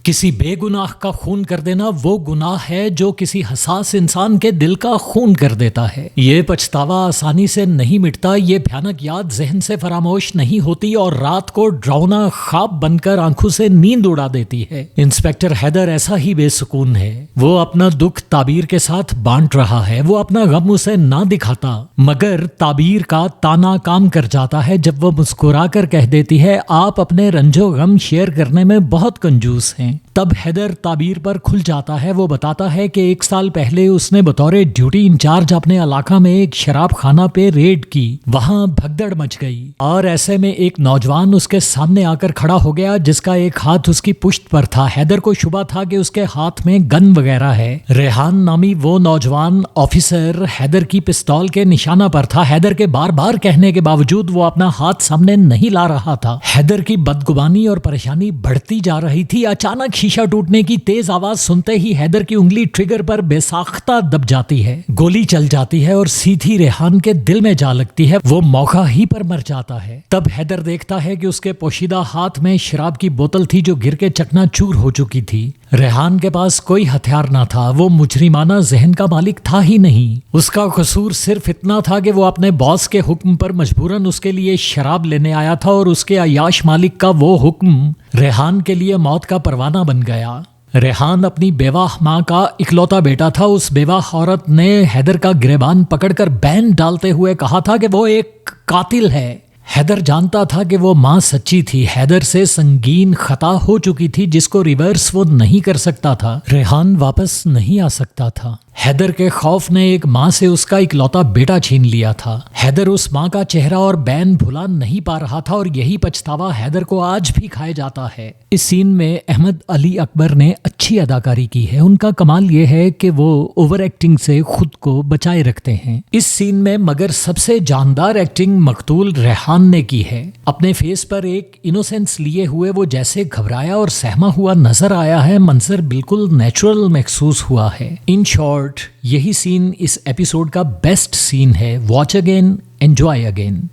किसी बेगुनाह का खून कर देना वो गुनाह है जो किसी हसास इंसान के दिल का खून कर देता है। ये पछतावा आसानी से नहीं मिटता, ये भयानक याद जहन से फरामोश नहीं होती और रात को डरावना ख्वाब बनकर आंखों से नींद उड़ा देती है। इंस्पेक्टर हैदर ऐसा ही बेसुकून है। वो अपना दुख ताबीर के साथ बांट रहा है। वो अपना गम उसे ना दिखाता, मगर ताबीर का ताना काम कर जाता है जब वो मुस्कुरा कर कह देती है, आप अपने रंजो गम शेयर करने में बहुत कंजूस हैं। तब हैदर ताबीर पर खुल जाता है। वो बताता है कि 1 साल पहले उसने बतौर ड्यूटी इंचार्ज अपने इलाका में एक शराब खाना पे रेड की। वहां भगदड़ मच गई और ऐसे में एक नौजवान उसके सामने आकर खड़ा हो गया जिसका एक हाथ उसकी पुश्त पर था। हैदर को शुबा था कि उसके हाथ में गन वगैरह है। रेहान नामी वो नौजवान ऑफिसर हैदर की पिस्तौल के निशाना पर था। हैदर के बार बार कहने के बावजूद वो अपना हाथ सामने नहीं ला रहा था। हैदर की बदगुमानी और परेशानी बढ़ती जा रही थी। अचानक शीशा टूटने की तेज आवाज सुनते ही हैदर की उंगली ट्रिगर पर बेसाख्ता दब जाती है। गोली चल जाती है और सीधी रेहान के दिल में जा लगती है। वो मौका ही पर मर जाता है। तब हैदर देखता है कि उसके पोशीदा हाथ में शराब की बोतल थी जो गिर के चकनाचूर हो चुकी थी। रेहान के पास कोई हथियार ना था। वो मुजरिमाना जहन का मालिक था ही नहीं। उसका कसूर सिर्फ इतना था कि वो अपने बॉस के हुक्म पर मजबूरन उसके लिए शराब लेने आया था और उसके अयाश मालिक का वो हुक्म रेहान के लिए मौत का परवाना बन गया। रेहान अपनी बेवाह माँ का इकलौता बेटा था। उस बेवाह औरत ने हैदर का गिरेबान पकड़कर बैन डालते हुए कहा था कि वो एक कातिल है। हैदर जानता था कि वो माँ सच्ची थी। हैदर से संगीन खता हो चुकी थी जिसको रिवर्स वो नहीं कर सकता था। रेहान वापस नहीं आ सकता था। हैदर के खौफ ने एक माँ से उसका इकलौता बेटा छीन लिया था। हैदर उस माँ का चेहरा और बैन भुला नहीं पा रहा था और यही पछतावा हैदर को आज भी खाया जाता है। इस सीन में अहमद अली अकबर ने अच्छी अदाकारी की है। उनका कमाल यह है कि वो ओवर एक्टिंग से खुद को बचाए रखते हैं इस सीन में। मगर सबसे जानदार एक्टिंग मकतूल रेहान ने की है। अपने फेस पर एक इनोसेंस लिए हुए वो जैसे घबराया और सहमा हुआ नजर आया है। मंजर बिल्कुल नेचुरल महसूस हुआ है। इन शॉर्ट यही सीन इस एपिसोड का बेस्ट सीन है। Watch again, enjoy again.